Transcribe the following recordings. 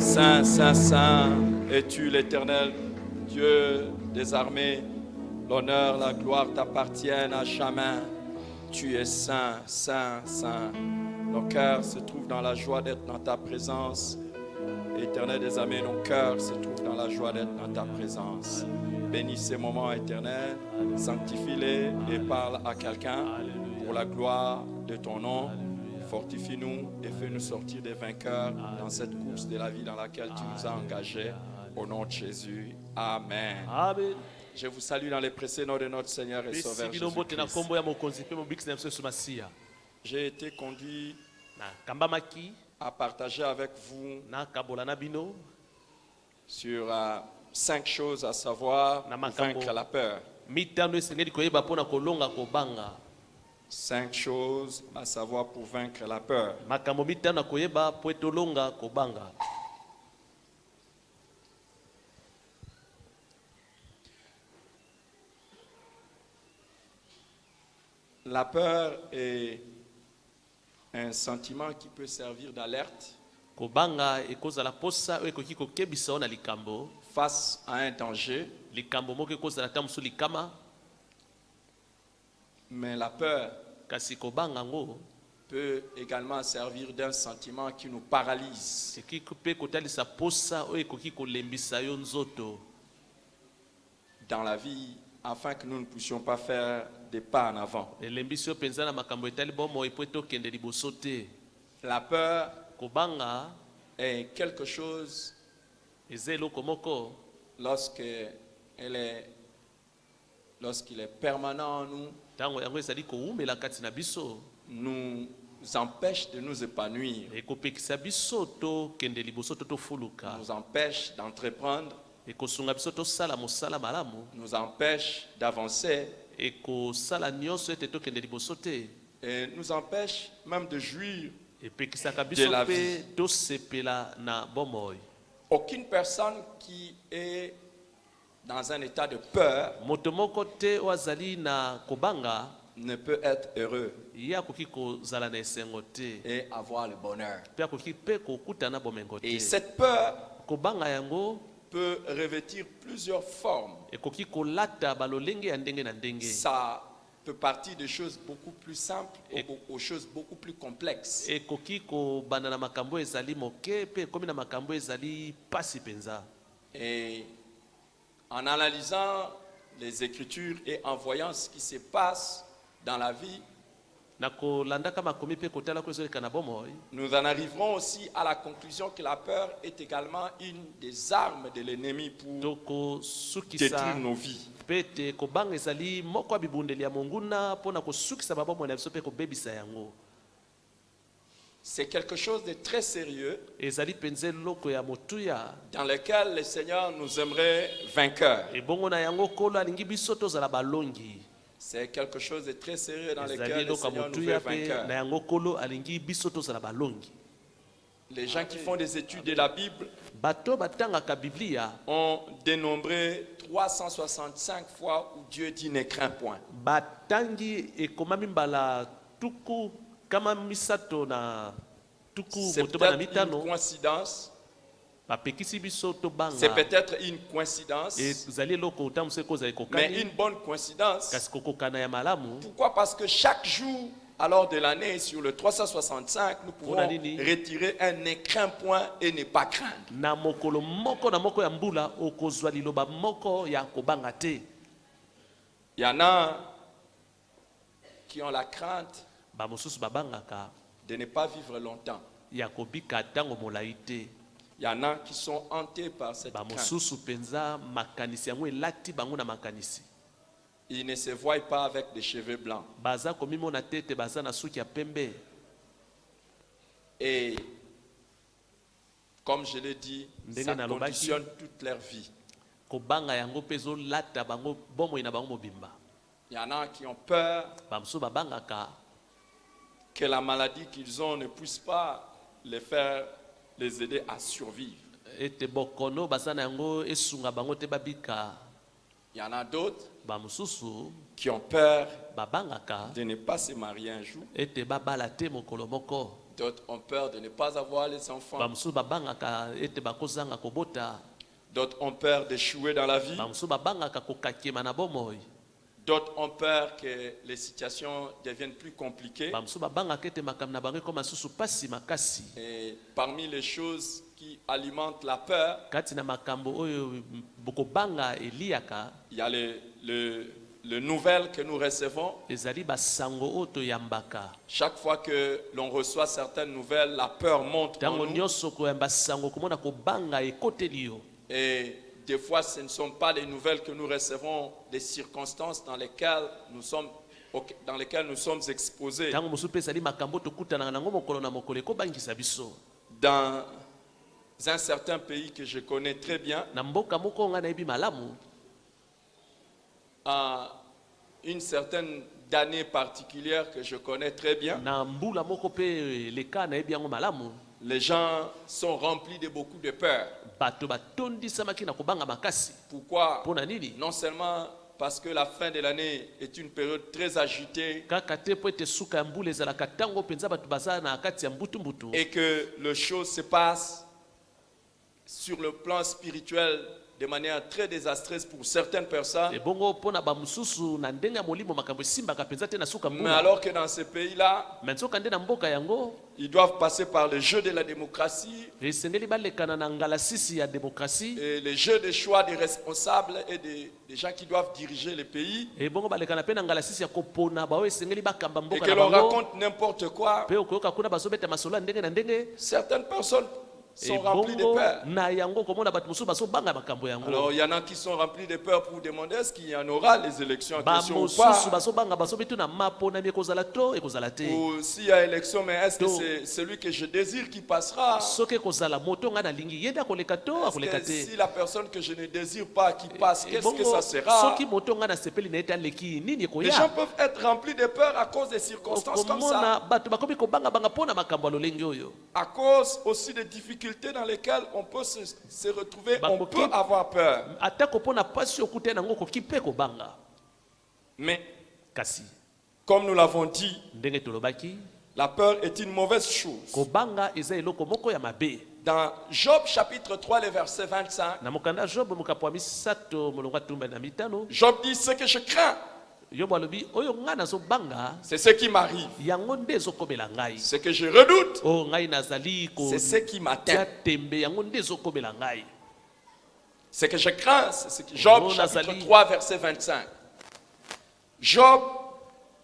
Saint, Saint, Saint, es-tu l'Éternel, Dieu des armées. L'honneur, la gloire t'appartiennent à jamais. Tu es saint, saint, saint. Nos cœurs se trouvent dans la joie d'être dans ta présence. Éternel des armées, nos cœurs se trouvent dans la joie d'être dans ta présence. Bénis ces moments éternels, sanctifie-les et parle à quelqu'un pour la gloire de ton nom. Fortifie-nous et fais-nous sortir des vainqueurs dans cette course de la vie dans laquelle tu nous as engagés. Au nom de Jésus. Amen. Amen. Je vous salue dans les précieux noms de notre Seigneur et Sauveur Jésus-Christ. J'ai été conduit à partager avec vous sur 5 choses à savoir pour vaincre la peur. 5 choses à savoir pour vaincre la peur. La peur est un sentiment qui peut servir d'alerte face à un danger. Mais la peur peut également servir d'un sentiment qui nous paralyse. Dans la vie, afin que nous ne puissions pas faire des pas en avant. La peur est quelque chose lorsqu'il est permanent en nous, nous empêche de nous épanouir, nous empêche d'entreprendre, nous empêche d'avancer et nous empêche même de jouir de la vie. Aucune personne qui est dans un état de peur ne peut être heureux et avoir le bonheur. Et cette peur peut revêtir plusieurs formes. Ça peut partir de choses beaucoup plus simples aux choses beaucoup plus complexes. Et en analysant les Écritures et en voyant ce qui se passe dans la vie, nous en arriverons aussi à la conclusion que la peur est également une des armes de l'ennemi pour détruire nos vies. C'est quelque chose de très sérieux dans lequel le Seigneur nous aimerait vainqueurs. C'est quelque chose de très sérieux dans lequel le Seigneur nous veut vainqueurs. Les gens qui font des études de la Bible ont dénombré 365 fois où Dieu dit ne crains point. C'est peut-être une coïncidence. C'est peut-être une coïncidence, mais une bonne coïncidence. Pourquoi? Parce que chaque jour, alors de l'année, sur le 365, nous pouvons retirer un ne crains point et ne pas craindre. Il y en a qui ont la crainte de ne pas vivre longtemps. Il y en a qui sont hantés par cette crainte. Ils ne se voient pas avec des cheveux blancs. Et comme je l'ai dit, ça conditionne toute leur vie. Il y en a qui ont peur que la maladie qu'ils ont ne puisse pas les aider à survivre. Il y en a d'autres qui ont peur de ne pas se marier un jour. D'autres ont peur de ne pas avoir les enfants. bamosusu babangaka ete bakozanga kobota, D'autres ont peur d'échouer dans la vie. bamosusu babangaka kokakema na bomoi, D'autres ont peur que les situations deviennent plus compliquées. bamosusu babangaka ete makambo na bango ekoma susu pasi makasi. Et parmi les choses qui alimentent la peur, Kati na makambo oyo bokobanga eliaka, il y a le nouvelle que nous recevons. ezali basango oyo toyambaka. Chaque fois que l'on reçoit certaines nouvelles, la peur monte en Tango nous. nyonso koyamba sango komona kobanga ekoteli yo. Et des fois, ce ne sont pas les nouvelles que nous recevons, des circonstances dans lesquelles nous sommes exposés. Tango mosusu mpe ezali makambo tokutanaka nango mokolo na mokolo ekobangisa biso. Dans un certain pays que je connais très bien, Na mboka moko nga nayebi malamu, à une certaine d'année particulière que je connais très bien, na mbula moko mpe leka nayebi yango malamu, les gens sont remplis de beaucoup de peur. bato batondisamaki na kobanga makasi. Pourquoi? Mpona nini? Non seulement parce que la fin de l'année est une période très agitée Kaka te po ete suka ya mbula ezalaka ntango mpenza bato baza na kati ya mbutumbutu, et que les choses se passent sur le plan spirituel de manière très désastreuse pour certaines personnes. ebongo mpona bamosusu na ndenge ya molimo makambo esimbaka mpenza te na suka Mais mbula. alors que dans ces pays-là, Me nzoka nde na mboka yango ils doivent passer par le jeu de la démocratie esengeli balekana na ngalasisi ya demokrasi, et le jeu des choix des responsables et des gens qui doivent diriger les pays, ebongo balekana mpe na ngalasisi ya kopona baoyo esengeli bakamba et mboka que na l'on bango. raconte n'importe quoi. Mpe okoyoka kuna bazobeta masolo ya ndenge na ndenge, Certaines personnes sont remplies de ebongo peur. na yango komona bato mosusu bazobanga makambo yango. Alors il y en a qui sont remplis de peur pour demander est-ce qu'il y en aura les élections en question ou bamosusu pas. bazobanga bazobetu na maponami ekozala to ekozala te. Ou s'il y a élection, mais est-ce que Donc, c'est celui que je désire qui passera? soki ekozala moto nga nalingi ye nde akoleka to Est-ce akoleka que te. si la personne que je ne désire pas qui passe, qu'est-ce que Ebongo ça sera? soki moto nga nasepeli na ete aleki nini Les gens ekoya. peuvent être remplis de peur à cause des circonstances comme okomona ça, bato bakomi kobangabanga mpona makambo ya lolenge oyo. à cause aussi des difficultés dans lesquelles on peut se retrouver, on Bakoki- peut avoir peur. atako mpona pasi okuta nango okoki mpe kobanga. Mais Kasi comme nous l'avons dit, ndenge tolobaki, la peur est une mauvaise chose. kobanga eza eloko moko ya mabe. Dans Job chapitre 3, le verset 25, Na mokanda Job mokapo ya misato molongo ya tumba na mitano, Job dit ce que je crains, Yobo alobi oyo ngai nazobanga c'est ce qui m'arrive. yango nde ezokomela ngai. Ce que je redoute, O ngai nazali c'est ce qui m'atteint. kotia tembe yango nde ezokomela ngai. Ce que je crains, c'est ce que Job Oh, chapitre Nazali. 3, verset 25. Job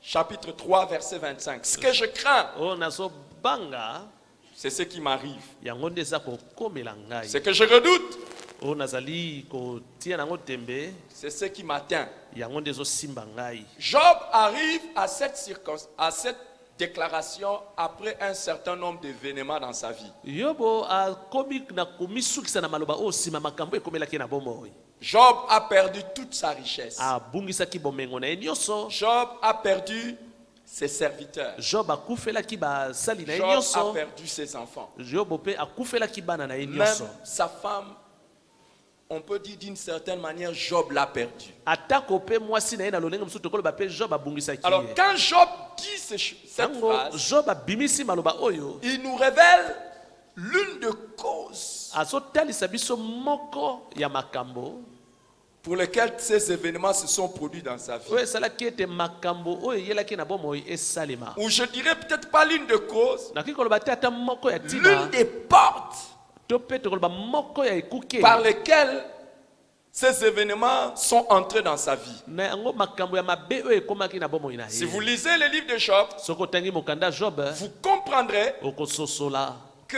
chapitre 3, verset 25. Ce que je crains, O nazobanga c'est ce qui m'arrive. yango nde eza kokomela ngai. Ce que je redoute, O nazali kotia nango tembe c'est ce qui m'atteint. yango nde ezosimba ngai. Job arrive à cette déclaration après un certain nombre d'événements dans sa vie. Yobo akomi na komisukisa na maloba oyo nsima makambo ekomelaki na bomoi. Job a perdu toute sa richesse. Abungisaki bomengo na ye nyonso. Job a perdu ses serviteurs. Job akufelaki basali na ye Job a nyonso. perdu ses enfants. Yobo mpe akufelaki bana na ye Même nyonso. sa femme, on peut dire d'une certaine manière, Job l'a perdu. Atako mpe mwasi na ye na lolenge mosusu tokoloba mpe Job abungisaki Alors ye. quand Job dit cette Tango phrase, Job abimisi maloba oyo, il nous révèle l'une des causes azotalisa biso moko ya makambo pour lesquelles ces événements se sont produits dans sa vie. oyo esalaki ete makambo oyo eyelaki na bomoi esalema. Ou je dirais peut-être pas l'une des causes, Nakoki koloba te ata moko ya l'une ntina des portes to mpe tokoloba moko ya ekuke par lesquelles ces événements sont entrés dans sa vie. na yango makambo ya mabe oyo ekomaki na bomoi na Si vous ye. lisez le livre de Job, Soki otangi mokanda Job vous comprendrez okososola que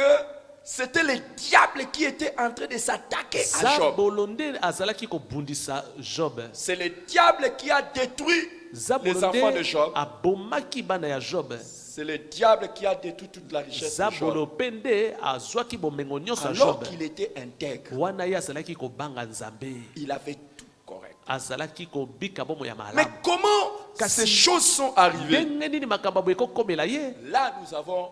c'était le diable qui était en train de s'attaquer à Job. zabolo nde azalaki kobundisa Job. C'est le diable qui a détruit Zabolo les enfants de nde Job. abomaki bana ya Job. C'est le diable qui a détruit toute la richesse de Zabolo Job. mpe nde azwaki bomengo nyonso ya Alors Job. qu'il était intègre, Wana ye azalaki kobanga Nzambe, il avait tout correct. azalaki kobika bomo ya Mais malamu. comment Kasi- ces choses sont arrivées? Ndenge nini makambo boye ekokomela ye? Là, nous avons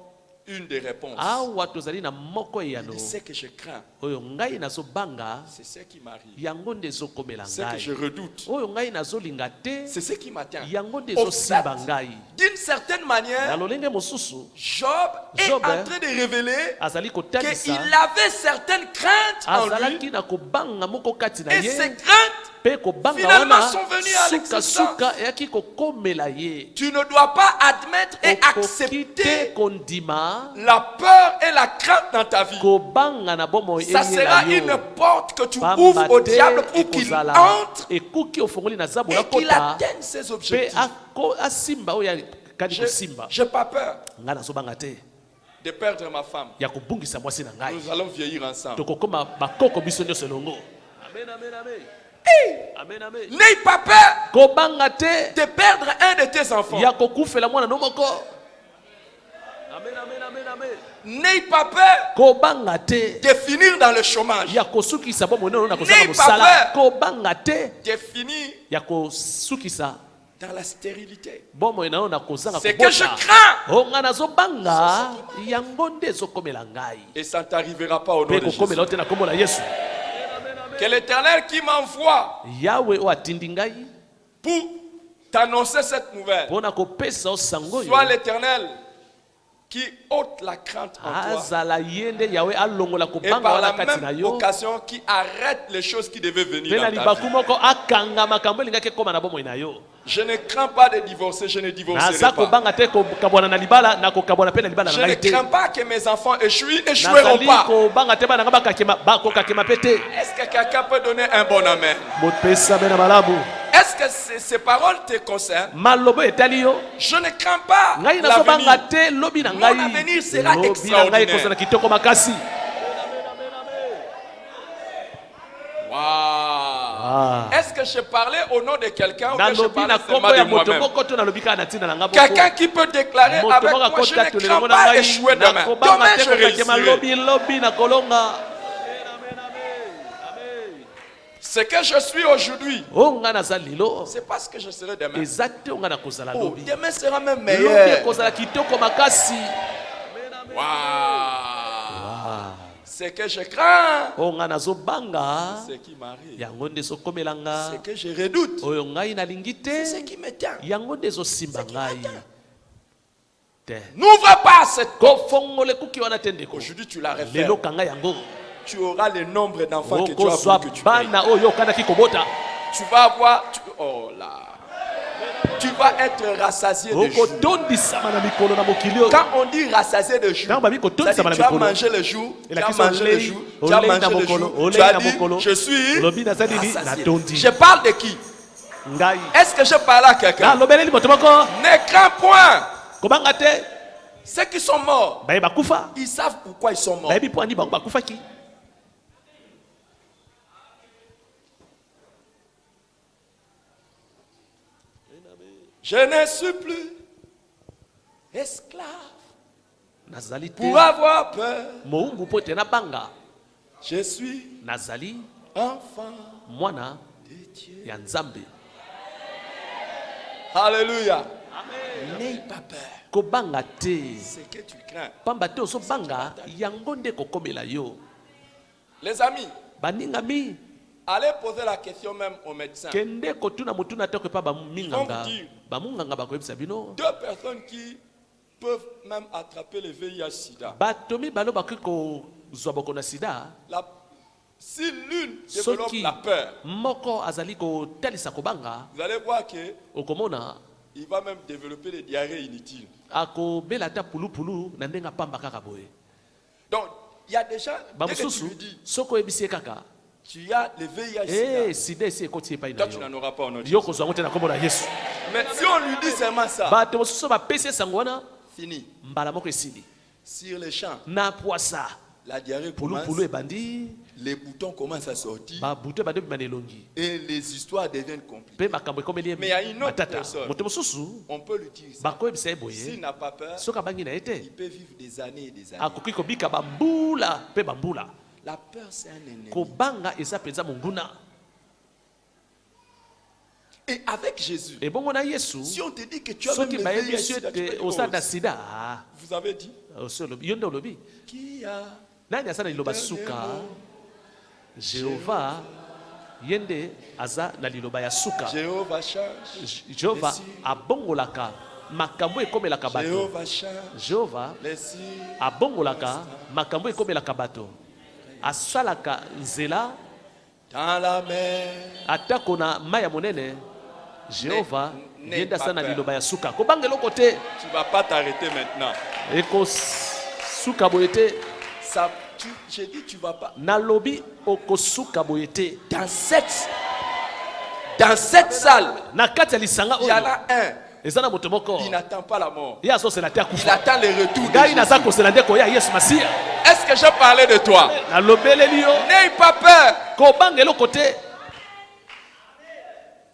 une des réponses. awa tozali na moko eyano Ce que je crains, oyo ngai nazobanga c'est ce qui m'arrive. yango nde ezokomela Ce que je ngai redoute, oyo ngai nazolinga te c'est ce qui m'atteint. yango nde Au ezosimba fait, ngai d'une certaine na manière, lolenge mosusu Job est Job, en train de révéler azali qu'il kotalisa avait certaines craintes en lui. azalaki na kobanga moko kati na Et ces ye craintes, mpe kobanga finalement, wana sont venues à sukasuka eyaki kokomela ye tu ne dois pas admettre et okoki te accepter kondima la peur et la crainte dans ta vie. kobanga na bomoi Ça sera eyela une yo porte que tu pamba ouvres au te diable pour qu'il ekozala entre ekuki ofongoli na zabola et qu'il kota atteigne ses mpe objectifs. asimba oyo akani kosimba Je n'ai pas peur ngai nazobanga te de perdre ma femme. ya kobungisa mwasi na ngai Nous allons vieillir ensemble. tokokoma bakoko biso nyonso elongo amen amen amen amen amen N'aie pas peur kobanga te de perdre un de tes enfants. ya kokufela mwana no moko amen amen amen amen N'aie pas peur kobanga te de finir dans le chômage. ya kosukisa bomoi nano na kozala N'aie pas mosala peur. kobanga te De finir ya kosukisa dans la stérilité. bomoi nano na kozanga C'est que je kobota crains. o ngai nazobanga yango nde ezokomela ngai Et ça ne t'arrivera pas au nom mpe de Jésus. kokomela o te na kombo na yesu Que l'Éternel qui m'envoie yawe oyo atindi ngai pour t'annoncer cette nouvelle mpo na kopesa o sango soit oyo l'Éternel qui ôte la crainte en toi azala ye nde yawe alongola et kobanga par wana la kati na même yo occasion qui arrête les choses qui devaient venir mpe na dans ta libaku vie. moko akanga makambo elingaki ekóma na bomoi na yo Je ne crains pas de divorcer, je ne divorcerai naza pas. kobanga te kokabwana na libala na kokabwana mpe na libala Je na ne ngai te crains pas que mes enfants échouent, ils n'échoueront nazali pas. kobanga te bana nga bakokakema mpe te Est-ce que quelqu'un peut donner un bon amen? mopesa mpe na malamu Est-ce que ces paroles te concernent? malobo etali yo Je ne crains pas ngai nazobanga l'avenir. te lobi na Mon ngai avenir sera lobi na ngai extraordinaire. ekozala kitoko makasi Wow. Est-ce que je parlais au nom de quelqu'un ou que je nalobi parlais na seulement kombo ya de moto moi-même? moko to nalobi kaka na ntina na nga Quelqu'un qui peut déclarer moto avec moko moi, je akota ne tolelo crains na pas ngai échouer demain. nakobanga Demain, te je kokakema réussirai. lobi na kolonga Ce que je suis aujourd'hui, o nga naza lelo c'est pas ce que je serai demain. eza te o nga na kozala Oh, lobi demain sera même lobi meilleur. ekozala kitoko makasi Wow. Ce que je crains, o nga nazobanga ce qui m'arrive, yango nde ezokomela nga ce que je redoute, oyo ngai nalingi te c'est ce qui me tient. yango nde ezosimba ngai te N'ouvre pas cette porte. kofongola ekuki wana te ndeko Aujourd'hui, tu la lelo refermes. kanga yango Tu auras le nombre d'enfants que tu as okozwa voulu que tu payes. bana oyo okandaki kobota Tu vas avoir. Oh là. Tu vas être rassasié de jour. okotondisama na mikolo na mokili oyo Quand on dit rassasié de jour, ntango babi kotondisama na tu as mikolo mangé le jour, tu as elakisi mangé le jour, tu as olei na mangé le mokolo jour, tu olei as na dit, mokolo je suis olobi naza nini rassasié. natondi Je parle de qui? ngai Est-ce que je parle à quelqu'un? nalobeleli moto moko Ne crains point. kobanga te Ceux qui sont morts, baye bakufa ils savent pourquoi ils sont morts. bayebi mpo ani bango bakufaki Je ne suis plus esclave nazali te pour avoir peur. mowumbu mpo ete nabanga Je suis nazali enfant mwana de Dieu. ya nzambe Alléluia. N'aie pas peur. kobanga te Ce que tu crains. pamba te ozobanga yango nde kokomela yo Les amis, baningami allez poser la question même aux médecins. kende kotuna motuna te koyepa baminganga Ils vont dire. bamunganga bakoyebisa bino Deux personnes qui peuvent même attraper le VIH-Sida. bato mibale bakoki kozwa bokono na sida Si l'une développe soki la peur, moko azali kotalisa kobanga vous allez voir qu'il okomona va même développer des diarrhées inutiles. akobela ata pulupulu na ndenge apamba kaka boye Donc, il y a déjà, dès que tu bamosusu lui dis, soki oyebisi ye kaka tu as le VIH-Sida, sida esi ekoti epai na toi tu yo n'en auras pas au nom de yo Jésus. kozwa yango te na kombo na yesu Mais si on lui dit seulement ça, bato mosusu bapesi esango wana fini. mbala moko esili Sur le champ, na pwasa la diarrhée commence, pulupulu ebandi les boutons commencent à sortir babuto ebandi obima na elongi et les histoires deviennent compliquées. mpe makambo ekomeli Mais il y a une autre matata personne. moto mosusu On peut lui dire ça. bakoyebisa ye S'il boye n'a pas peur, soki abangi na ye te il peut vivre des années et des années. akoki kobika bambula mpe bambula La peur, c'est un ennemi. kobanga eza mpenza monguna Et avec Jésus, ebongo na yesu si on te dit que tu as soki même bayebi le yesu VIH, ete osala sida vous avez dit, yo nde olobi qui a nani aza na liloba dernier suka mot? jehova ye nde aza na liloba ya suka Jéhovah change jehova les cieux. abongolaka makambo ekomelaka bato Jéhovah change jehova les cieux. abongolaka makambo ekomelaka bato asalaka nzela Dans la mer, atako na mai ya monene jehova Ne- ye nde asa na ne- liloba ya suka kobanga eloko te tu ne vas pas t'arrêter maintenant. ekosuka boye te Ça, j'ai dit, tu ne vas pas. nalobi okosuka boye te Dans cette salle, na kati ya lisanga il y en oyo a un. eza na moto moko Il n'attend pas la mort. ye azosela te Il akufa attend le retour de ngai naza Jésus. kosela nde koya yesu masiya Est-ce que je parlais de toi? nalobeleli yo N'aie pas peur. kobanga eloko te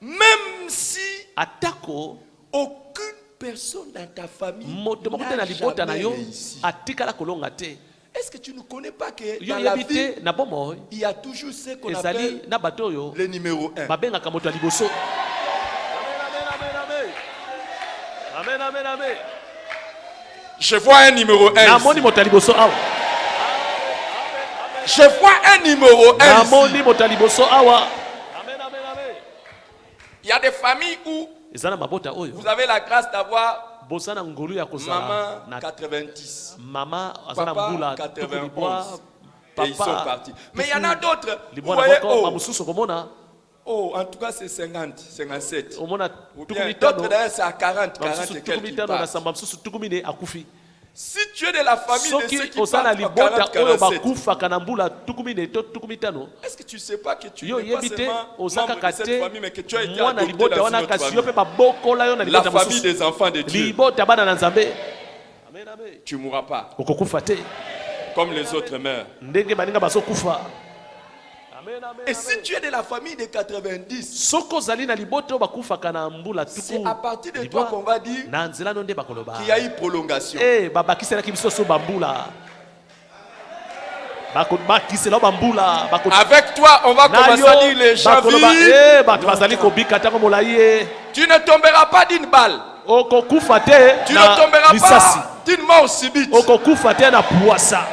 Même si atako aucune personne dans ta famille moto moko te na n'a libota na jamais yo réussi. atikala kolonga te Est-ce que tu ne connais pas que yo dans la yebi vie, te na bomoi il y a toujours ce qu'on ezali appelle na bato oyo le numéro 1. babengaka moto ya liboso Je vois un numéro 1 namoni ici. moto ya liboso awa Je vois un numéro 1 ici. namoni moto ya liboso awa Il y a des familles où eza na mabota oyo vous avez la grâce d'avoir boza na ngolu ya kozala maman na 90. mama aza na Papa, mbula 91. tuku libwa Et ils sont papa partis. Mais il y en a d'autres. Vous libwa na voyez, moko oh, mamosusu komona en tout cas c'est 50, 57. omona Ou tuku bien mitano d'autres d'ailleurs c'est à 40, 40 mamosusu et tuku quelques. mitano na samba mosusu tuku mine akufi Si tu es de la famille de soki ceux qui oza na partent en 40, libota oyo 47, bakufaka na mbula tuku mine to tuku mitano est-ce que tu ne sais pas que tu yo n'es pas yebi te seulement oza membre de kaka cette te famille, mais que tu as été mwana adopté libota dans une wana autre kasi yo famille? mpe babokola yo na La libota famille mosusu des enfants de Dieu. libota bana na nzambe Tu ne mourras pas okokufa te comme les autres meurent. ndenge baninga bazokufa Et si tu es de la famille de 90, soki ozali na libota oyo bakufaka na mbula c'est tuku à partir de libwa, toi qu'on va dire na nzela no nde bakoloba qu'il y a eu prolongation. babakiselaki biso so bambula bakisela bambula Avec toi, on va commencer à dire les gens vivent. bato bazali kobika ntango molai ye Tu ne tomberas pas d'une balle. okokufa te Tu ne na tomberas lisasi pas d'une mort subite. okokufa te na puwasa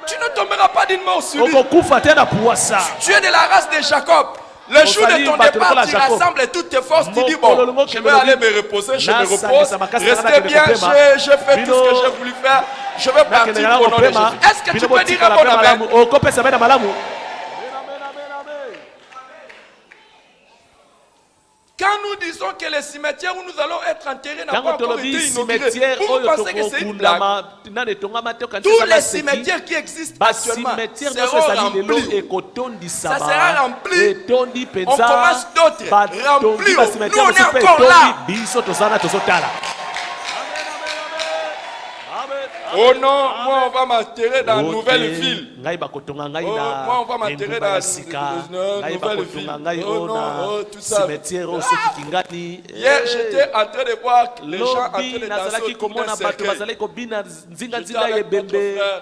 Tu ne tomberas pas d'une mort subite. okokufa te na puwasa Tu es de la race de Jacob. Le jour de ton départ, tu rassembles toutes tes forces. Tu dis, bon, je vais aller me reposer, je me repose. Restez bien, j'ai fait tout ce que j'ai voulu faire. Je vais partir au nom de Jésus. Est-ce que tu peux dire un bon amen? okopesa bena malamu Quand nous disons que les cimetières où nous allons être enterrés n'a pas ntango encore tolobi été inaugurés, cimetière vous oyo pensez que c'est une blague? tokokundama nani etongama te okanisi Tous ezanga les seki, cimetières qui existent actuellement bacimetière nyonso seront ezali lelo remplis. ekotondisama Ça sera rempli. etondi On mpenza commence d'autres. batongi Remplis. bacimetière Nous, on est mosusu mpe encore là. etondi biso tozana tozotala Oh non, moi on va m'enterrer dans une nouvelle ville. ngai bakotonga ngai Oh, na moi, on va m'enterrer engumba ya dans sika une ngai nouvelle bakotonga ville. ngai Oh oyo non, na oh, tout ça. cimetière oyo soki kingani Hier, j'étais en train de voir les gens en train lobi de danser nazalaki autour d'un komona bato cercueil. bazalaki kobina J'étais nzinganzinga ya avec notre ebembe frère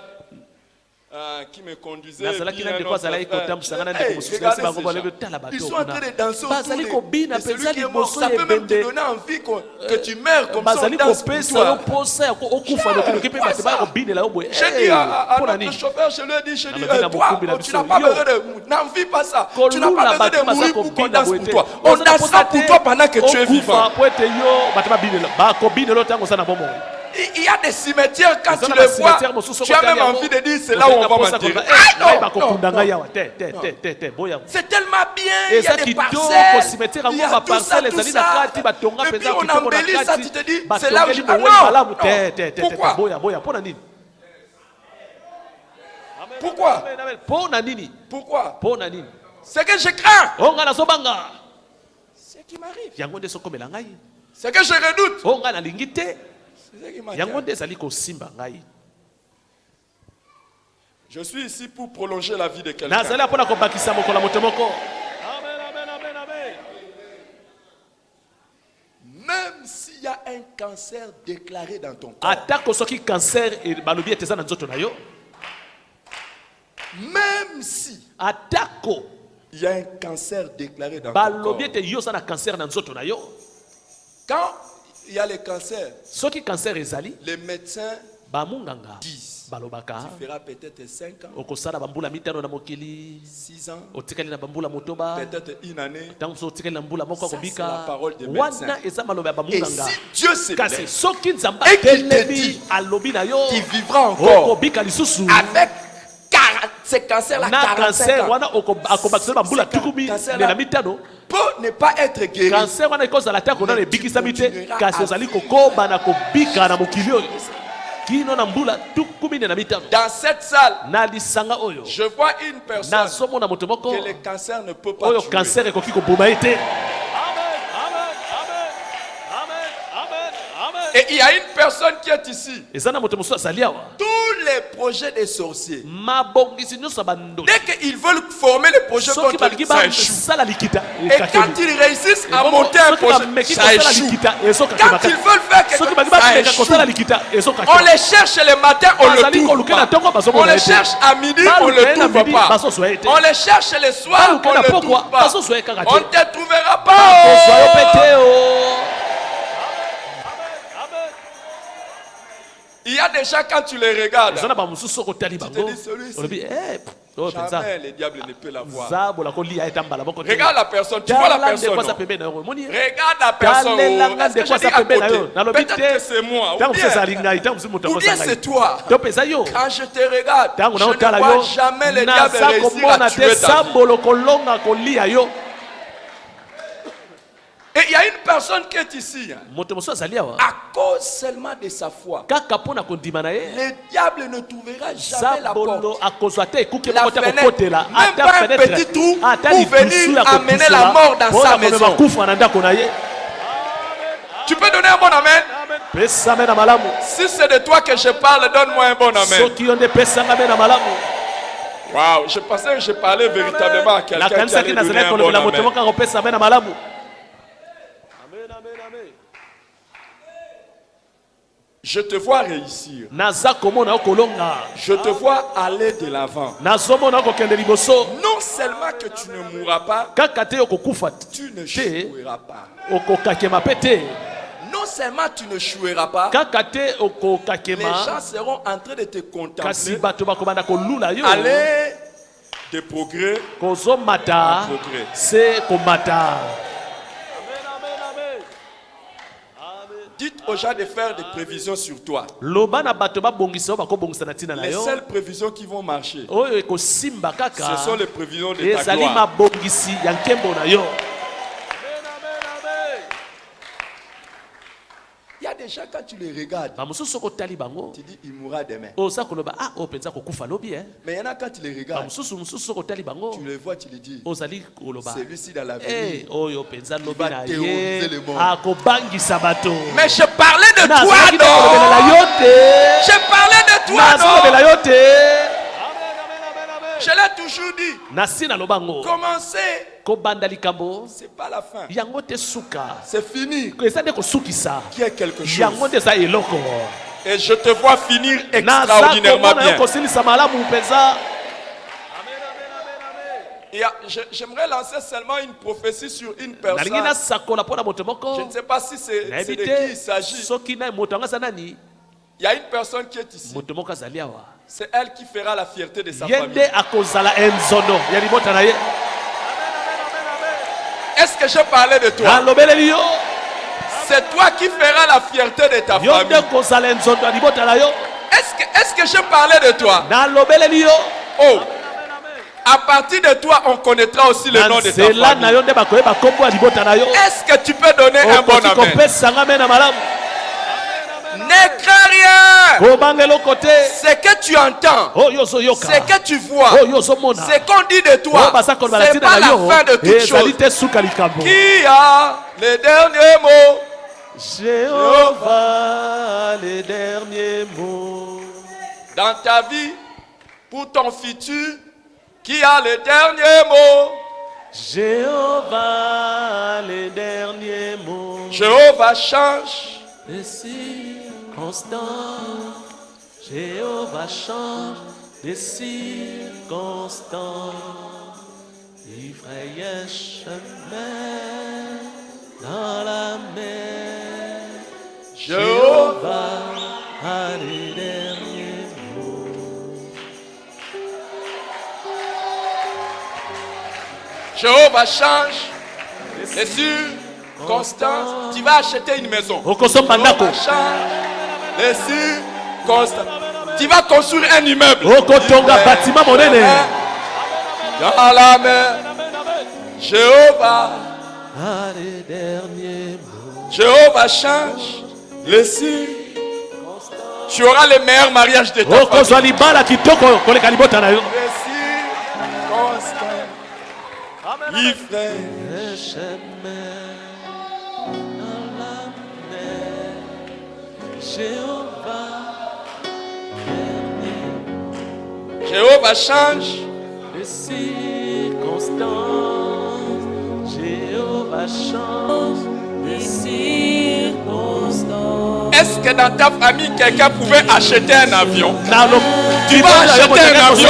qui me conduisait. nazalaki puis na un ndeko autre azalaki frère. kotambusanga na Hey, ndeko mosusu regardez nasi bango ces balobi gens. tala bato Ils sont en train de danser autour bazali kobina de celui mpenza qui est mort. liboso Ça ya peut même te ebembe donner envie que tu meurs comme ça. On bazali danse pour kopesa yo toi. mposa ya okufa noki mpe bato baya kobinela yo boye J'ai dit à mpona notre nini chauffeur, je lui ai dit, je dis, Nabina toi, Mokumbi na tu biso, n'as pas yo. besoin de... N'en vis pas ça. Tu n'as kolula pas besoin bato de baza mourir pour qu'on kobina danse boye pour te toi. On dansera pour toi pendant que tu es vivant. po ete yo bato bakobinela ntango oza na bomoi Il y a des cimetières, quand Eza tu na les bacimetière vois, mosusu tu as okotali même yango, envie de dire, c'est là où on va okoki m'enterrer. kokosa Ah, ngai non, bakokunda non, ngai non. awa te boya C'est tellement bien, il y eza a des kitoko parcelles, cimetière il y yango a tout ça, baparcelle tout ezali na ça. kati batonga Et puis mpenza on kitoko na embellit ça, tu kati te dis, c'est là où je... batongeli Ah mowei malamu non, te pourquoi? boya mpona nini Pourquoi? mpona nini Pourquoi? mpona nini C'est que je crains. o ngai nazobanga Ce qui m'arrive. yango nde sokomela ngai C'est que je redoute. o ngai nalingi te C'est ce qui m'attend. yango nde ezali kosimba ngai Je suis ici pour prolonger la vie de quelqu'un. nazali mpona kobakisa mokolo moto moko Même s'il y a un cancer déclaré dans ton corps, atako soki cancer balobi ete eza na nzoto na yo même si atako il y a un cancer déclaré dans ton balobi corps. ete yo oza na cancer na nzoto na yo. Quand il y a le cancer, Soki cancer ezali les médecins bamunganga disent balobaka tu feras peut-être 5 ans, okosala bambula mitano na mokili 6 ans, otikali na bambula motoba peut-être une année. ntango mosusu otikali na mbula moko Ça, c'est la akobika parole des wana médecins. eza maloba ya Et bamunganga. si Dieu se Kasi plaît, soki nzambe Et qu'il te atelemi dit alobi na yo qu'il vivra encore okobika lisusu avec 40, ces cancers-là, na 45 cancer ans, wana akobakisela bambula tukumi cancer na là mitano. peut ne pas être guéri. Cancer wana ekozala te akonana Mais ebikisami tu te continueras kasi à ozali vivre. kokoba na kobika na mokili oyo kino na mbula tukumi na mitano. Dans cette salle, Na lisanga oyo je vois une personne nazomona moto moko que le cancer ne peut pas oyo tuer. cancer ekoki koboma ye te. Et il y a une personne qui est ici. eza na moto mosusu azali awa Tous les projets des sorciers, mabongisi nyonso ya bandoki dès qu'ils veulent former les projets soki contre balingi lui, ça échoue. basala likita Et quand ils réussissent à monter un projet, ça échoue. Quand ils veulent faire quelque soki chose, balingi ça bakendeka échoue. kosala likita On ezokaki les cherche le matin, on ne bazali le trouve koluka na ntongo pas. On bazomona les ye te cherche à midi, on ne le trouve pas. bazoswa ye te On les cherche le soir, on Baluka ne na le pokwa trouve pas. bazoswa ye kaka te On ne te trouvera kozwa yo mpe pas. te o. Il y a déjà quand tu les regardes, eza na bamosusu soki otali bango te dis, celui-ci, olobi oyo mpenza jamais le diable ne peut la voir. zabola kolia ete mbala moko te. Regarde la personne, tu vois la Tala personne. ndeko aza non? pembeni na yo omoni ye? Regarde la personne. Talelanga Est-ce que ndeko je dis aza à pembeni na yo côté? nalobi Peut-être te que c'est moi. ntango Ou mosusu ezali bien, ngai ntango mosusu moto ou yango bien aza c'est ngai toi. to mpenza yo Quand je te regarde, ntango je naotala ne yo vois jamais le diable naza réussir komona à te tuer ta vie. sambolo kolonga kolia yo. Et il y a une personne qui est ici. Moto mosusu azali awa À cause seulement de sa foi, kaka mpona kondima na ye le diable ne trouvera jamais la zabolo porte, akozwa te ekuki la moko te fenêtre, kokotela même pas un petit trou ata pour libusu venir ya amener la mort dans mpona sa komema maison. kufa na ndako na ye. Tu peux donner un bon amen? pesame na malamu Si c'est de toi que je parle, donne-moi un bon amen. soki yo nde pesanga me na malamu. Waouh, je pensais que je parlais véritablement à quelqu'un qui nakanisaki allait donner nazalaki un bon kolobela moto amen. moko akopesa me na malamu. Je te vois réussir. naza komona yo kolonga Je te vois aller de l'avant. nazomona yo kokende liboso Non seulement que tu ne mourras pas, kaka te okokufa tu ne te choueras pas. okokakema mpe te Non seulement tu ne choueras pas, kaka te les okokakema gens seront en train de te kasi contempler. bato bakobanda kolula yo Aller de progrès kozomata en progrès. se komata. Dites aux gens de faire des prévisions sur toi. loba na bato babongisa oyo bakobongisa na ntina na Les yo seules prévisions qui vont marcher, oyo ekosimba ce kaka sont les prévisions de ta ezali gloire. mabongisi ya nkembo na yo. Il y a des gens, quand tu les regardes, bamosusu soki otali bango tu dis, il mourra demain. oza koloba oyo mpenza kokufa lobi Mais il y en a, quand tu les regardes, mosusu soki otali bango tu les vois, tu les dis, ozali koloba celui-ci dans l'avenir. oyo mpenza lobi va na terroriser ye le monde. akobangisa bato. Mais je parlais de toi, nazalaki te kolobela non? yo te Je parlais de toi, naza kolobela non? yo te Je l'ai toujours dit. nasi naloba ngo Commencer, kobanda likambo c'est pas la fin. yango te suka C'est fini. eza nde kosukisa Qu'il y ait quelque chose. yango nde eza eloko. Et je te vois finir naza extraordinairement komona yo bien. kosilisa malamu mpenza. Et j'aimerais lancer seulement une prophétie sur une nalingi personne. nasakola mpo na moto Je moko ne sais pas si c'est nayebi de qui te il s'agit. soki na moto yango aza nani. Il y a une personne qui est ici. moto moko azali awa C'est elle qui fera la fierté de sa ye famille. nde akozala enzondo ya libota na ye. Est-ce que je parlais de toi? nalobeleli yo C'est toi qui feras la fierté de ta yo famille. nde kozala enzondo ya libota na yo. Est-ce que je parlais de toi? nalobeleli yo Oh, à partir de toi, on connaîtra aussi le nom de ta nzela na famille. yo nde bakoyeba kombo ya libota na yo. Est-ce que tu peux donner un bon okoki amen? kopesanga me na malamu. Ne crains rien. kobanga eloko te Ce que tu entends, oyo ozoyoka ce que tu vois, oyo ozomona ce qu'on dit de toi, oyo baza koloba na c'est ntina pas na la yo fin de toute ezali chose. te suka likambo. Qui a le dernier mot? Jéhovah, les derniers mots. Dans ta vie, pour ton futur, qui a le dernier mot? Jéhovah, les derniers mots. Jéhovah change. Les circonstances. Jéhovah change les circonstances. Il fraye un chemin dans la mer. Jéhovah a les derniers mots. Jéhovah change les circonstances. Tu vas acheter une maison. Jéhovah change les circonstances. Tu vas construire un immeuble. Dans la mer, Jéhovah a les derniers mots. Jéhovah change les circonstances. Tu auras les meilleurs mariages de ta famille. Les circonstances. Il fait un chemin dans la mer. Jéhovah change les circonstances. Jéhovah change les circonstances. Est-ce que dans ta famille quelqu'un pouvait acheter un avion? Tu vas acheter un avion.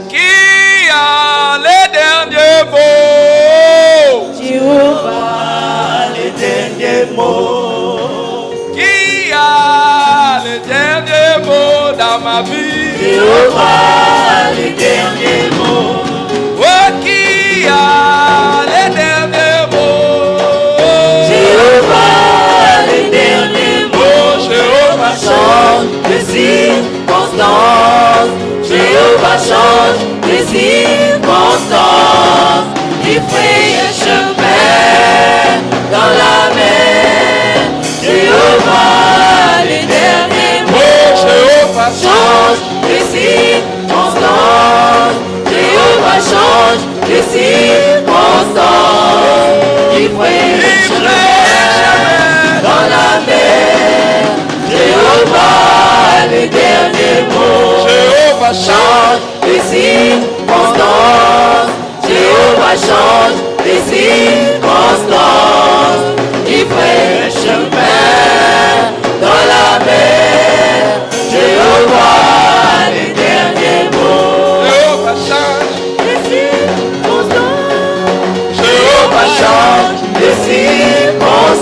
Qui a les derniers mots? Jéhovah, les derniers mots. Qui a les derniers mots dans ma vie? Jéhovah, les derniers mots. Oh, qui a les derniers mots? Jéhovah, les derniers mots. Jéhovah change les circonstances. Jéhovah change les circonstances. Il fait un chemin dans la mer. Jéhovah, les derniers mots. Jéhovah Change les circonstances. Jéhovah change les circonstances. Il fait un chemin dans la mer. Jéhovah, les derniers mots. Jéhovah Change les circonstances. Jéhovah change les circonstances. Il fait un chemin dans la mer. Jéhovah, les derniers mots. Jéhovah change Les circonstances. Jéhovah Change les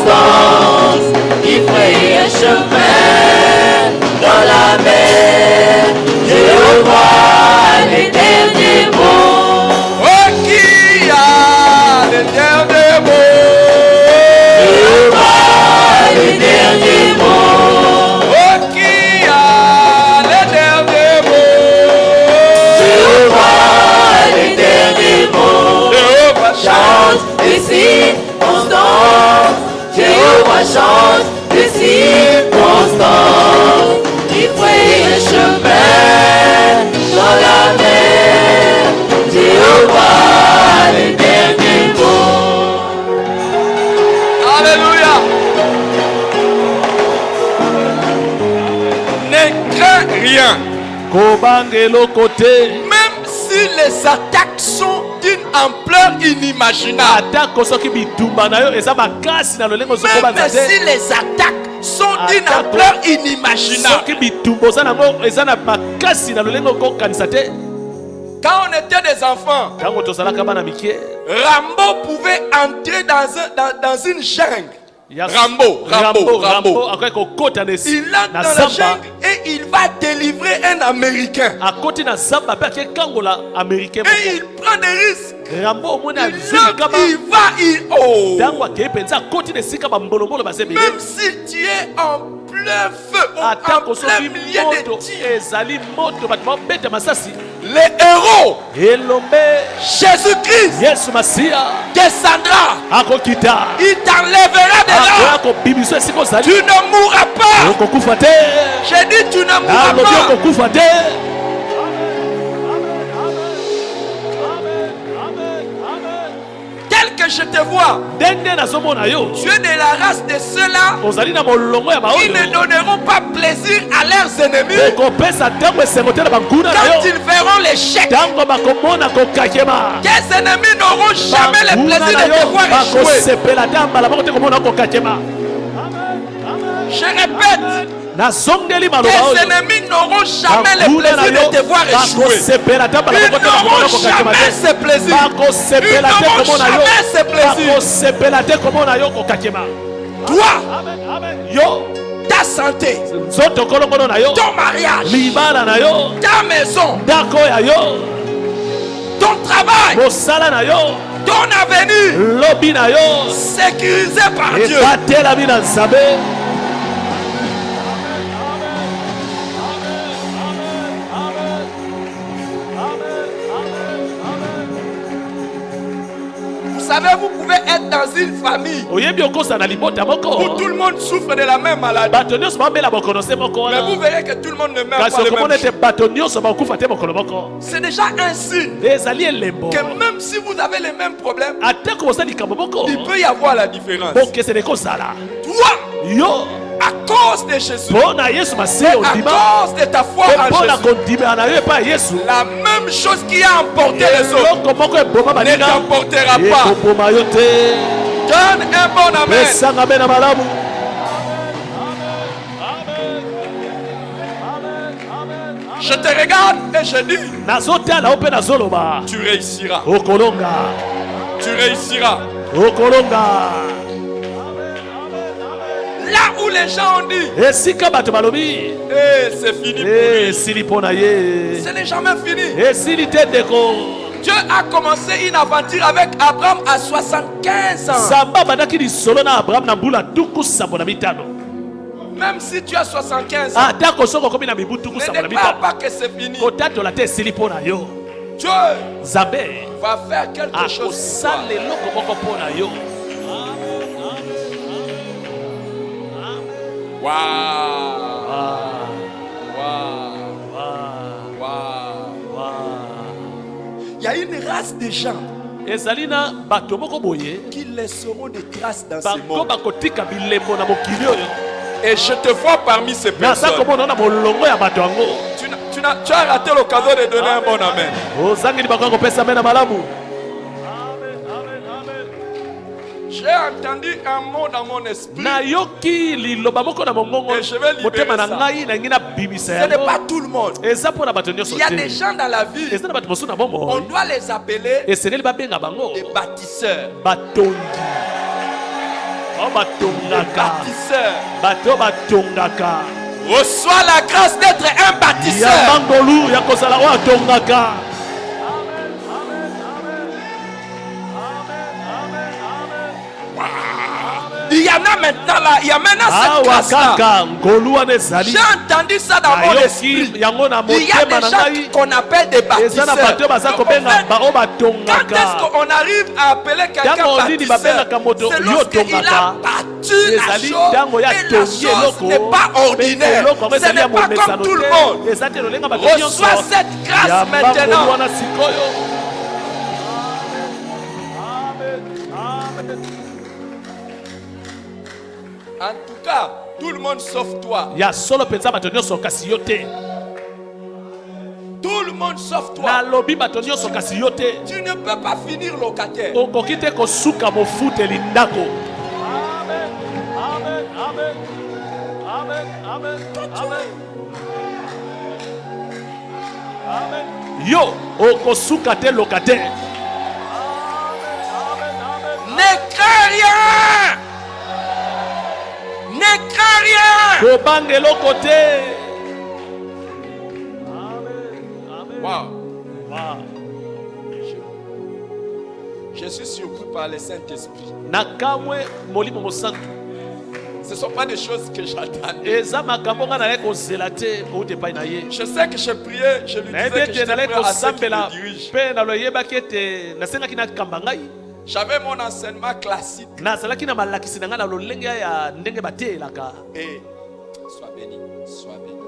circonstances. Il fait un chemin dans la mer. Jéhovah, les derniers mots. Oh, qui a les derniers mots? Jéhovah, les derniers mots. Oh, qui a les derniers mots? Jéhovah, les derniers mots. Jéhovah Change les circonstances. Jéhovah change les circonstances. Il fait un chemin dans la mer. Jéhovah, les derniers mots. Alléluia. Ne crains rien. Même si les attaques sont d'une ampleur inimaginable. Même si les attaques sont d'une ampleur inimaginable. Quand on était des enfants, Rambo pouvait entrer dans une jungle. Rambo. Il entre dans la jungle et il va délivrer un Américain. Et il prend des risques. Il va. Même si tu es en plein feu, en plein milieu de tirs, les héros, Jésus-Christ descendra. Il t'enlèvera de là. Tu ne mourras pas. J'ai dit tu ne mourras pas. Tel que je te vois, tu es de la race de ceux-là qui ne donneront pas plaisir à leurs ennemis quand ils verront l'échec. Tes ennemis n'auront jamais le plaisir de te voir échouer. Je répète, nazongeli maloba tes oyo ennemis n'auront jamais le plaisir de te voir échouer. bakosepela te Ils n'auront jamais ce plaisir. Ils n'auront jamais ce plaisir. bakosepela te komona yo kokakema. Toi, yo ta santé, nzoto kolongono na yo, ton mariage, libala na yo, ta maison, ndako ya yo, ton travail, mosala na yo, ton avenir, lobi na yo sécurisé par Dieu. ekatelami na nzambe. Vous savez, vous pouvez être dans une famille oyebi okosa na libota où moko tout le monde souffre de la même maladie. bato nyonso babela bokono se moko Mais vous wana, verrez que tout le monde ne meurt kasi pas le okomona même ete jour. bato nyonso bakokufa te mokolo moko. C'est déjà un signe ezali elembo que même si vous avez les mêmes problèmes, atako bosa likambo moko il peut y avoir la différence. bokesene kozala Toi, yo à cause de Jésus, mpo na yesu mase à ondima cause de ta foi mpe en mpo na Jésus, kondima na yo epai ya yesu, la même chose qui a emporté les autres eloko moko eboma ne baninga t'emportera pas. ekoboma yo te. Donne un bon amen. pesanga mbe na malamu. Je te regarde et je dis, nazotala yo mpe nazoloba tu réussiras. okolonga Tu réussiras. okolonga. Là où les gens ont dit, esika bato balobi eh, c'est fini pour lui. esili mpo na ye, Ce n'est jamais fini. esili te ndeko. Dieu a commencé une aventure avec Abraham à 75 ans. nzambe abandaki lisolo na abrahamu na mbula tuku sambo na mitano. Même si tu as 75 ans, atako soki okomi na mibu tuku sambo na ne parle mitano, pas que c'est fini. kotatola te esili mpo na yo. Dieu nzambe va faire quelque chose pour akosala toi. eloko moko mpo na yo. Waouh. Ah, Waouh. ah, Waouh. ah. Il y a une race de gens ezali na bato moko boye qui laisseront des traces dans ce bango monde. bakotika bilembo na mokili oyo, Et je te vois parmi ces naza personnes. komona na molongo ya bato yango. Tu as raté l'occasion de donner un bon amen. ozangi libango ya kopesa mbe na malamu. J'ai entendu un mot dans mon esprit. nayoki liloba moko na mongongo Et je vais libérer motema na ça. ngai na ngai nabimisa Ce n'est yango. pas tout le monde. eza mpo na bato nyonso Il y a des te, gens dans la vie, eza na bato mosusu na on bomoi doit les appeler esengeli babenga bango des bâtisseurs. batongi. o batongaka Bâtisseurs. bato batongaka Reçois la grâce d'être un ya bâtisseur. mangolu ya kozala oyo atongaka. Il y en a maintenant là, il y a maintenant cette awa grâce-là. kaka ngolu wana ezali. J'ai entendu ça dans mon esprit. nayoki yango na Il y a motema des na gens ngai, qu'on appelle des eza na bato oyo baza bâtisseurs. kobenga bao Quand batongaka. est-ce qu'on arrive à appeler quelqu'un Tango nini bâtisseur? babengaka moto C'est yo lorsqu'il a tongaka. battu la ezali chose ntango ya et la tongi chose eloko n'est pas ordinaire. eloko yango Ce ezali n'est ya pas comme momesano tout le te, monde. eza te lolenga bato Reçois nyonso cette grâce ya mbangolu maintenant. wana sikoyo. En tout cas, tout le monde sauf toi. ya solo mpenza bato nyonso kasi yo te. Tout le monde sauf toi. nalobi bato nyonso kasi yo te. Tu ne peux pas finir locataire. okoki te kosuka mofuteli ndako. yo okosuka te locataire. Ne crains rien. Ne crains rien. kobanga eloko te. Wow. Je suis surpris par le Saint-Esprit. nakamwe molimo mosantu. Ce ne sont pas des choses que j'attendais. eza makambo nga nalai kozela te outi epai na ye. Je sais que je priais, je lui nayebi disais que ete j'étais nalai prêt à ce qu'il kosambela me dirige. mpe naloyebaki ete nasengaki nakamba ngai. J'avais mon enseignement classique. nazalaki na malakisi na ngai na lolenge ya ndenge bateyelaka. Et sois béni, sois béni.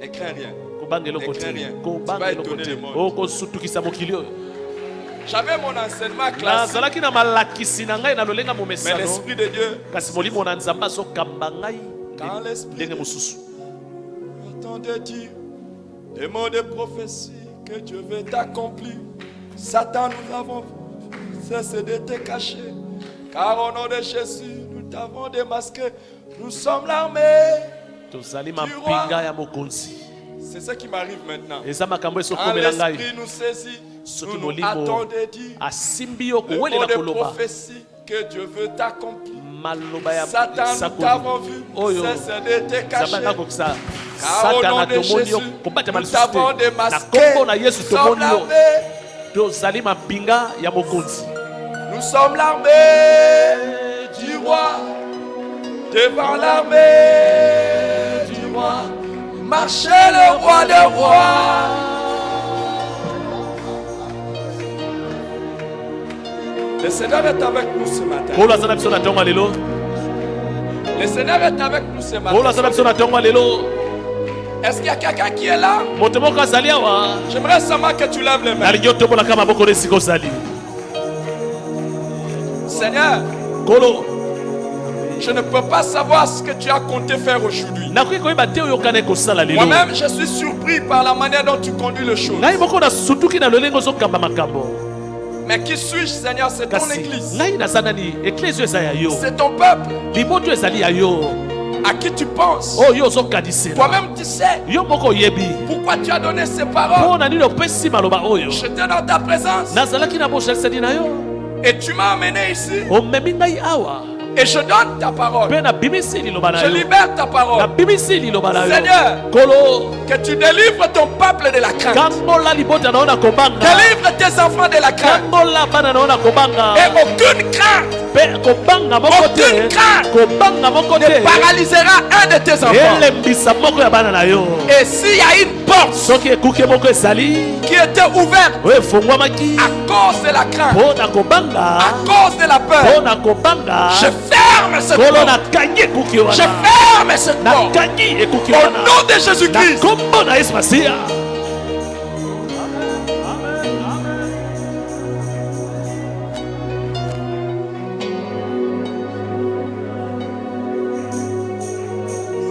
Ne crains rien. kobanga eloko te, kobanga eloko te, okosutukisa mokili oyo. J'avais mon enseignement classique. nazalaki na malakisi na ngai na lolenga Mais momesano, l'Esprit de Dieu, kasi molimo na nzambe azokamba ngai quand l'Esprit ndenge de mosusu. Dieu entendait dire des mots de prophétie que Dieu veut t'accomplir. Satan, nous avons cessé de te cacher. Car au nom de Jésus, nous t'avons démasqué. Nous sommes l'armée. tozali mampinga ya mokonzi. C'est ce qui m'arrive maintenant. Eza makambo Quand esokomela ngai l'esprit nous saisit, soki nous nous molimo hâtons de dire asimbi yo le mot kowelela de koloba prophétie que Dieu veut accomplir. maloba ya Satan, nous sakoli t'avons vu, oyo cesse de te cacher. zabanga kokisa Car au nom satana de tomoni yo Jésus, kobatema nous lisusu t'avons te na démasqué. kombo na yesu Nous sommes tomoni yo l'armée. tozali mampinga ya mokonzi. Nous sommes l'armée du roi. Devant l'armée du roi, marchait le roi des rois. Le Seigneur est avec nous ce matin. Polo aza na biso na ntongo ya lelo. Le Seigneur est avec nous ce Polo matin. aza na biso na ntongo ya lelo. Est-ce qu'il y a quelqu'un qui est là? Moto moko azali awa. J'aimerais seulement que tu lèves les mains. nalingi otombolaka maboko na esika ozali. Seigneur, Kolo je ne peux pas savoir ce que tu as compté faire aujourd'hui. nakoki koyeba te oyokana ekosala lelo. Moi-même, je suis surpris par la manière dont tu conduis les choses. ngai moko nasutuki na lolenge ozokamba makambo. Mais qui suis-je, Seigneur? C'est ton kasi église. ngai naza nani eklezio eza ya yo. C'est ton peuple. liboto ezali ya yo À qui tu penses? oyo ozokanisela. Toi-même, tu sais yo moko oyebi pourquoi tu as donné ces paroles. mpo na nini opesi maloba oyo. J'étais dans ta présence nazalaki na boshaliseli na yo et tu m'as amené ici omemi ngai awa et je donne ta parole. mpe nabimisi liloba na Je yo. libère ta parole. nabimisi liloba na yo. Seigneur, kolo que tu délivres ton peuple de la crainte. kambola libota na yo na kobanga. Délivre tes enfants de la crainte. kambola bana na yo na kobanga. Et aucune crainte mpe kobanga moko te Aucune crainte kobanga moko ne te paralysera un de tes enfants. elembisa moko ya bana na yo. Et s'il y a une porte soki ekuke moko ezali qui était ouverte oyo efungwamaki à cause de la crainte, mpo na kobanga à cause de la mpo peur, na kobanga je ferme cette kolo porte. nakangi ekuki Je wana ferme cette porte. nakangi ekuki Au wana nom de na Jésus-Christ. kombo na yesu masiya.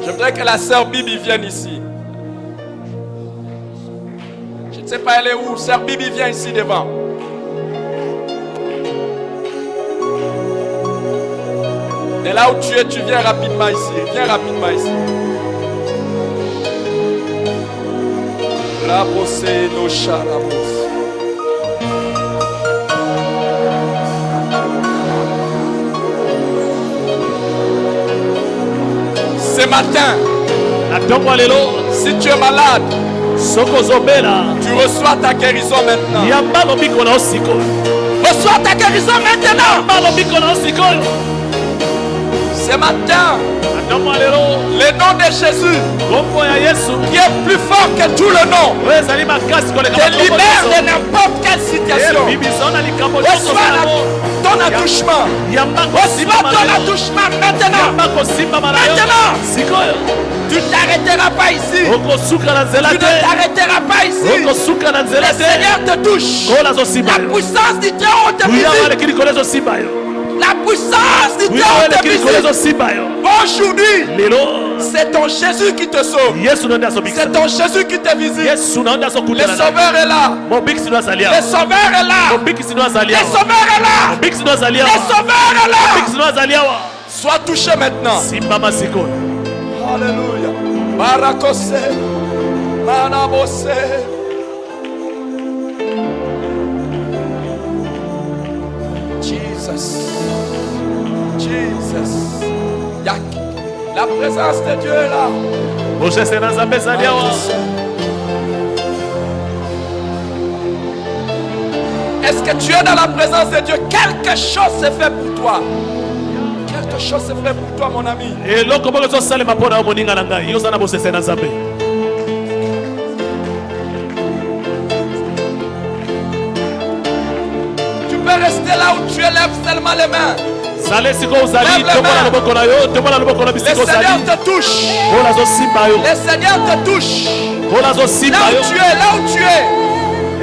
Je voudrais que la sœur Bibi vienne ici. Je ne sais pas elle est où. Sœur Bibi, viens ici devant. Et là où tu es, tu viens rapidement ici. Viens rapidement ici. Rabose no charabos. Ce matin, na ntongo ya lelo si tu es malade, soki ozobela tu reçois ta guérison maintenant. yamba lobiko na yo sikoyo. Reçois ta guérison maintenant. yamba lobiko na yo sikoyo. Ce matin, na ntongo ya lelo le nom de Jésus, kombo ya yesu qui est plus fort que tout le nom, oyo ezali makasi koleka te makombo libère nyonso. de n'importe quelle situation. ebibiso na likambo nyonso Reçois zango. ton attouchement. yamba Reçois kosimbama ton na yo. attouchement maintenant. yamba kosimbama na yo Maintenant. sikoyo. Tu ne t'arrêteras pas ici. okosuka na nzela Tu ne te t'arrêteras pas ici. okosuka na Le nzela te Seigneur te touche. kola azosimba La yo. puissance du Très-Haut te kuya visite. waleki likolo ezosimba yo. La puissance du kuya Très-Haut te waleki likolo visite. ezosimba yo. Aujourd'hui, lelo c'est ton Jésus qui te sauve. yesu na yo nde azobikisa. C'est ton Jésus qui te visite. yesu na yo nde Le azokutana na Sauveur est là. mobikisi no azali Le awa. Sauveur est là. mobikisi no azali Le awa. Sauveur est là. mobikisi no azali Le awa. Sauveur est là. mobikisi no azali awa. Sois touché maintenant. simbama sikoyo. Alléluia. Barakose. Manabose. Jesus. Jesus. Yak. La présence de Dieu est là. boshese na nzambe ezali awa. Est-ce que tu es dans la présence de Dieu? Quelque chose s'est fait pour toi. Quelque chose s'est fait pour toi, mon ami. eloko moko ezosalema mpo na yo moninga na ngai yoza na bosese na nzambe. Tu peux rester là où tu es, lève seulement les mains. zala esika ozali Lève les tombola mains. loboko na yo tombola loboko na Le bisika Seigneur ozali te touche. mpo nazosimba yo Le Seigneur te touche. mpo nazosimba Là yo où tu es, là où tu es.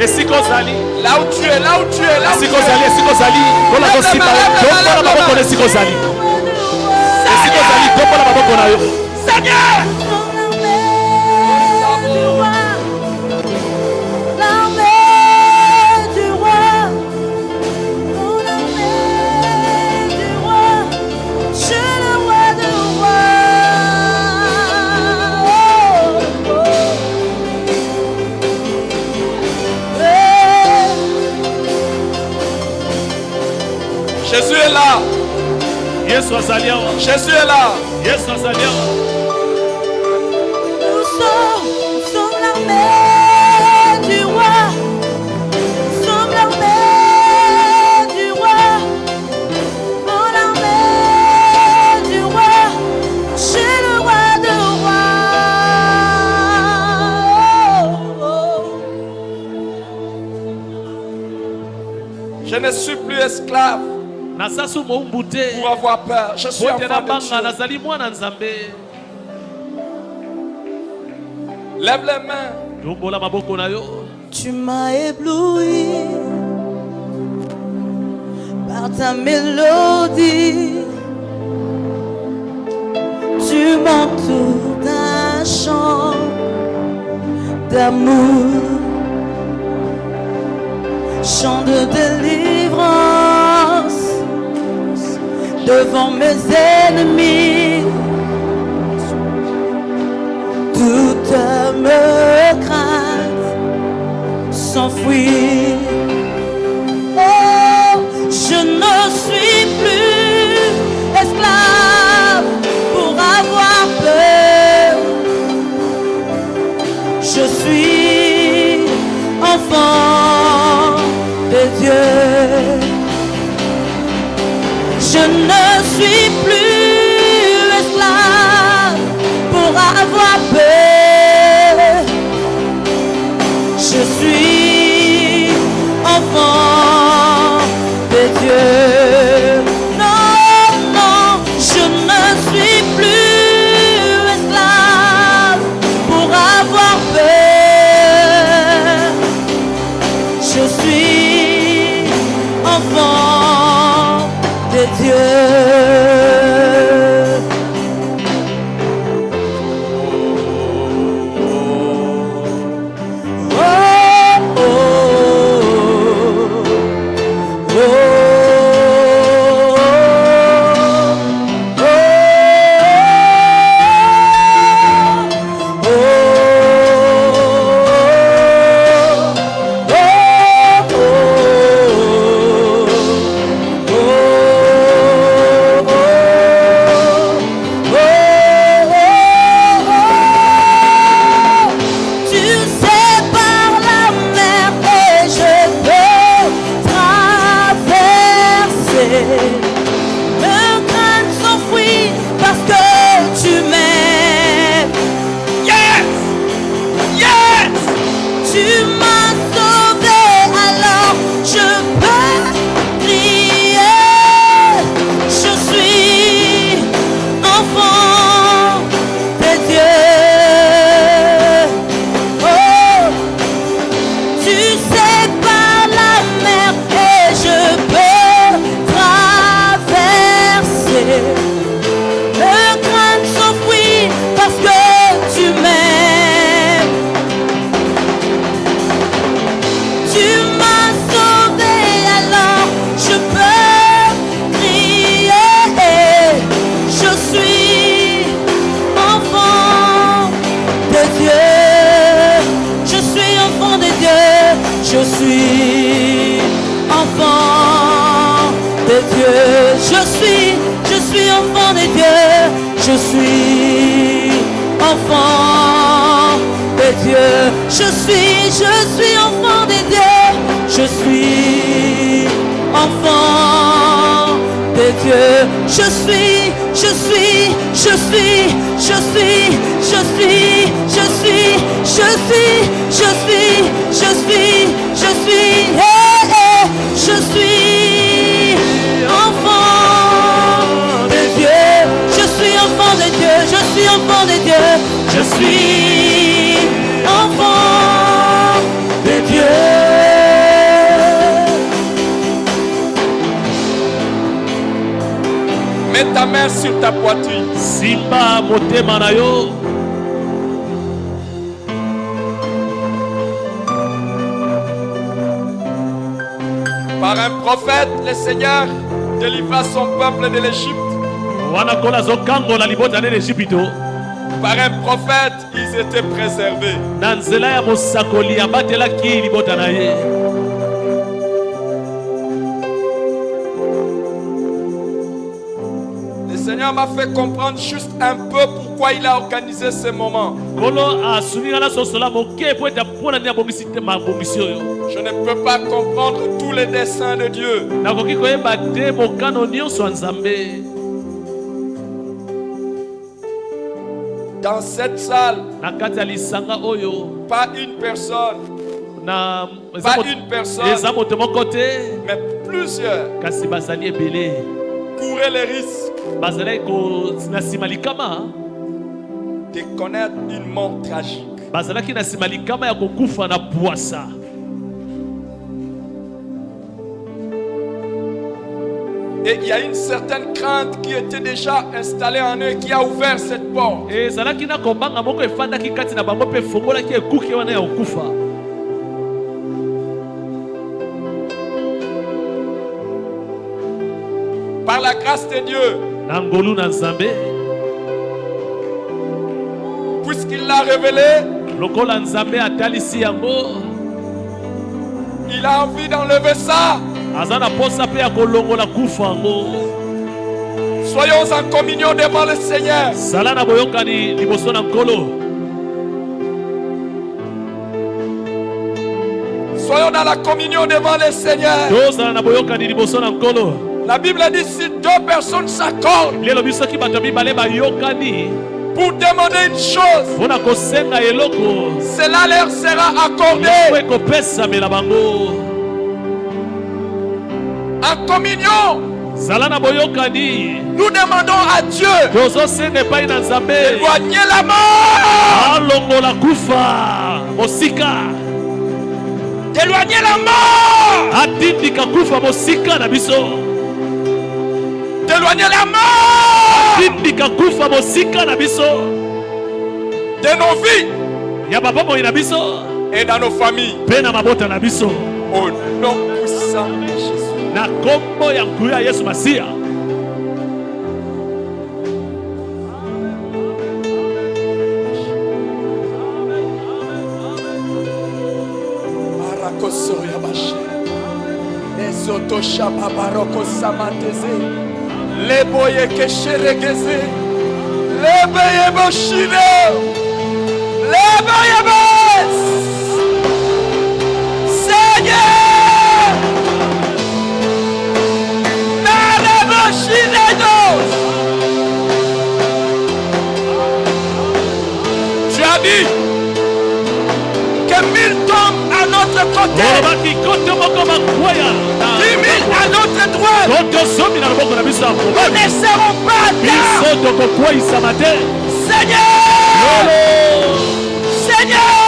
esika ozali Là où tu es, là où tu es, là où tu esika ozali es. esika ozali mpo nazosimba yo tombola maboko na esika ozali esika ozali tombola maboko na yo. Seigneur, L'armée du roi, l'armée du roi, je le roi de roi. Jésus est là. Yesu azali awa. Jésus est là. Yesu azali awa. Nous sommes l'armée du roi. Nous sommes l'armée du roi. Pour l'armée du roi. Chez le roi de rois. Je ne suis plus esclave Nasasu moumbu te. pour avoir peur. Je suis enfant de Dieu. nazali mwana nzambe. Lève les mains. Tombola maboko na yo. Tu m'as ébloui par ta mélodie. Tu m'entoures d'un chant d'amour, chant de délivrance devant mes ennemis. Toute me crainte s'enfuit. Oh, je ne suis plus esclave pour avoir peur. Je suis enfant de Dieu. Je ne suis plus esclave pour avoir peur. Je suis enfant de Dieu. Non, non, je ne suis plus esclave pour avoir peur. Je suis enfant de Dieu. Je suis enfant de Dieu. Je suis enfant de Dieu. Je suis enfant de Dieu. Je suis enfant de Dieu. Je suis enfant de Dieu. Je suis enfant de Dieu. Je suis enfant de Dieu. Je suis enfant de Dieu. Je suis enfant de Dieu. Mets ta main sur ta poitrine. Simba motema na yo. Par un prophète, le Seigneur délivra son peuple de l'Égypte. Wanakola zokango la libota de l'Égypte. Par un prophète, ils étaient préservés. Na nzela ya mosakoli abatelaki libota na ye. Seigneur m'a fait comprendre juste un peu pourquoi il a organisé ce moment. Je ne peux pas comprendre tous les desseins de Dieu. Dans cette salle, pas une personne, mais plusieurs couraient les risques de connaître une mort tragique. Et il y a une certaine crainte qui était déjà installée en eux, qui a ouvert cette porte. Par la grâce de Dieu, puisqu'il l'a révélé, il a envie d'enlever ça. Soyons en communion devant le Seigneur. Soyons dans la communion devant le Seigneur. La Bible dit si deux personnes s'accordent pour demander une chose, cela leur sera accordé. En communion, nous demandons à Dieu d'éloigner la mort. D'éloigner la mort. D'éloigner la mort de nos vies et dans nos familles. Au nom puissant de Jésus. Les boyes que chéregeze, les boyes bochino, les boyes bes, Seigneur, nana bochinedos. Tu as dit que 1000 tombent à notre côté, 10 000 à notre droite. Nous ne serons pas terre. Seigneur, Seigneur,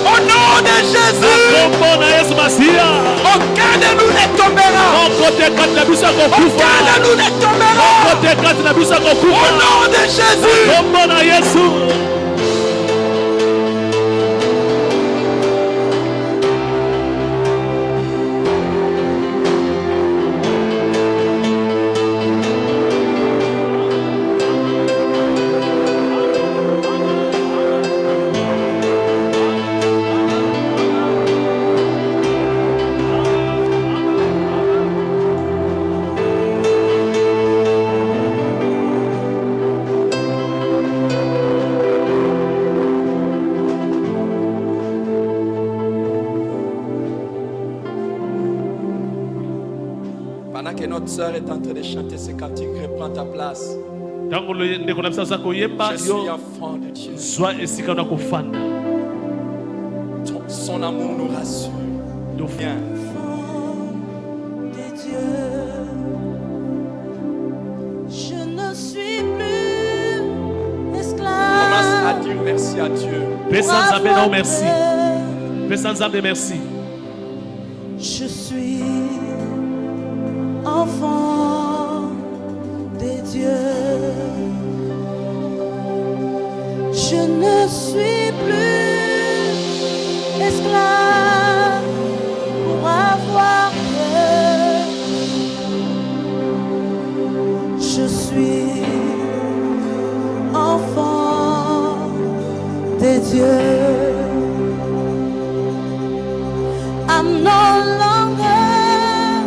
au nom de Jésus, aucun de nous ne tombera. Aucun de nous ne tombera. Au nom de Jésus. Pendant que notre sœur est en train de chanter ce cantique, reprends ta place. Je suis enfant de Dieu. Son amour nous rassure. Viens. Je ne suis plus esclave. Commence à dire merci à Dieu. Merci. Je suis enfant de Dieu. Je ne suis plus esclave pour avoir peur. Je suis enfant de Dieu. I'm no longer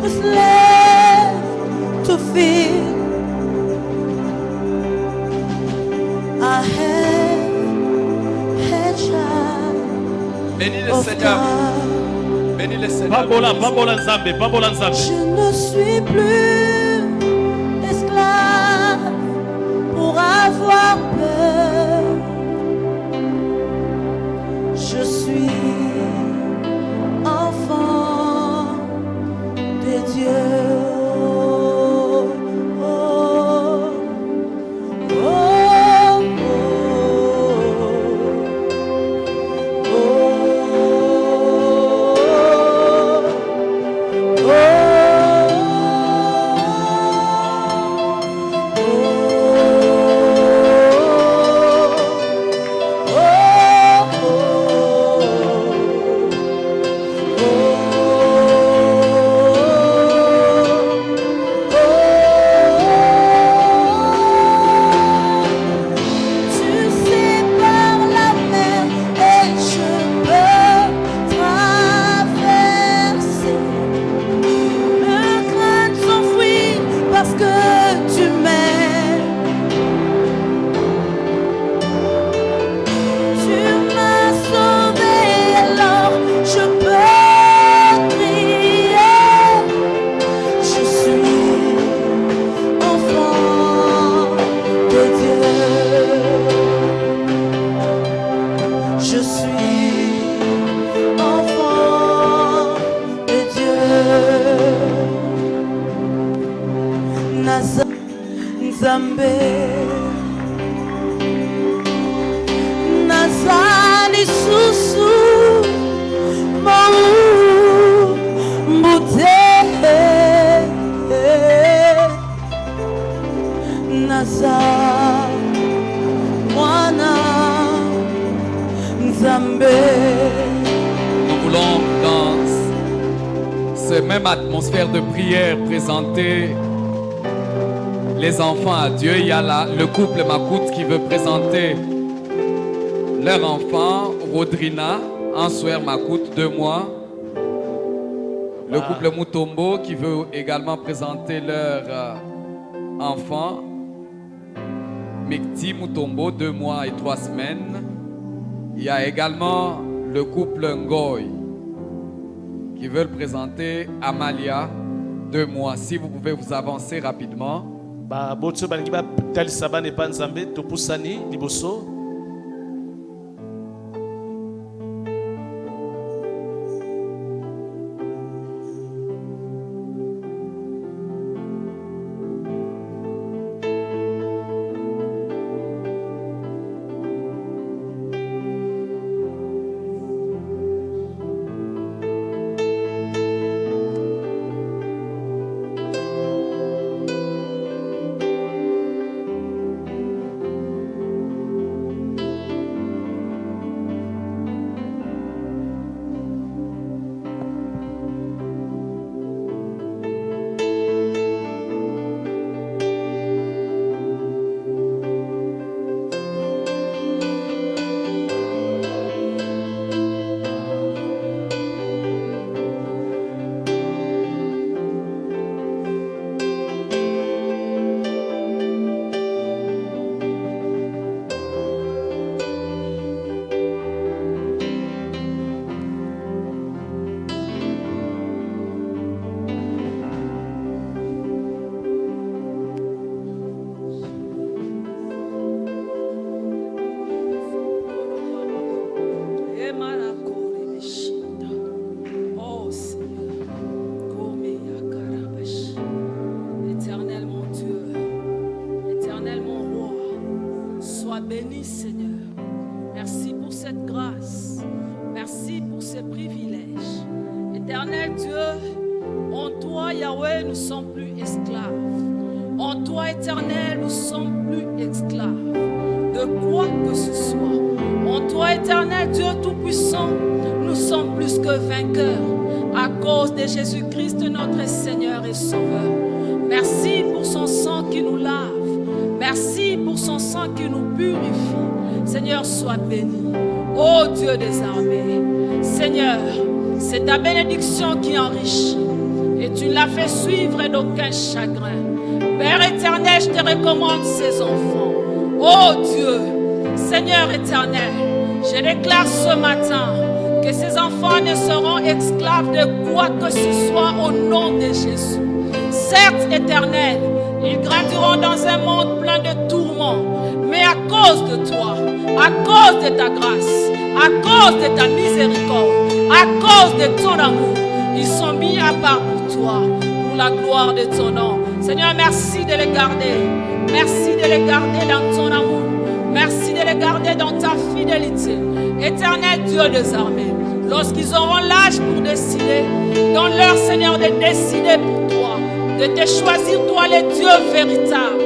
a slave to fear. Bénis le of Seigneur. God. Bénis le Seigneur. Babola, babola nzambe, babola nzambe. Je ne suis plus esclave pour avoir peur. Je suis enfant de Dieu. Nazani susu mau mbute Naza mwana Nzambe. Nous voulons dans cette même atmosphère de prière présenter les enfants à Dieu. Il y a le couple Makout qui veut présenter leur enfant, Rodrina, Answer Makout, 2 mois. Le couple Mutombo qui veut également présenter leur enfant, Mekti Mutombo, 2 mois et 3 semaines. Il y a également le couple Ngoy qui veut présenter Amalia, 2 mois. Si vous pouvez vous avancer rapidement. Ba botso balingi ba talisa bana pa nzambe topusani liboso. Béni Seigneur, merci pour cette grâce, merci pour ces privilèges. Éternel Dieu, en toi Yahweh nous sommes plus esclaves. En toi Éternel nous sommes plus esclaves de quoi que ce soit. En toi Éternel Dieu Tout-Puissant, nous sommes plus que vainqueurs à cause de Jésus-Christ notre Seigneur et Sauveur. Merci pour son sang qui nous lave. Merci pour son sang qui nous purifie. Seigneur, sois béni. Ô Dieu des armées, Seigneur, c'est ta bénédiction qui enrichit et tu l'as fait suivre d'aucun chagrin. Père éternel, je te recommande ces enfants. Ô Dieu, Seigneur éternel, je déclare ce matin que ces enfants ne seront esclaves de quoi que ce soit au nom de Jésus. Certes, Éternel, ils grandiront dans un monde plein de tourments, mais à cause de toi, à cause de ta grâce, à cause de ta miséricorde, à cause de ton amour, ils sont mis à part pour toi, pour la gloire de ton nom. Seigneur, merci de les garder. Merci de les garder dans ton amour. Merci de les garder dans ta fidélité. Éternel Dieu des armées, lorsqu'ils auront l'âge pour décider, donne-leur, Seigneur, de décider pour toi, de te choisir, toi le Dieu véritable,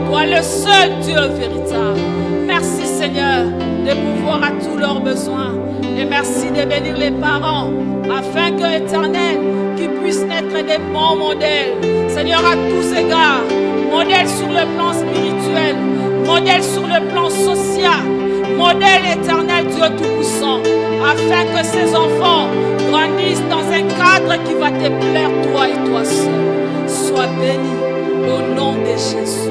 toi le seul Dieu véritable. Merci, Seigneur, de pouvoir à tous leurs besoins. Et merci de bénir les parents, afin que, Éternel, qu'ils puissent être des bons modèles. Seigneur, à tous égards, modèle sur le plan spirituel, modèle sur le plan social, modèle, Éternel Dieu Tout-Puissant, afin que ces enfants grandissent dans un cadre qui va te plaire, toi et toi seul. Sois béni au nom de Jésus.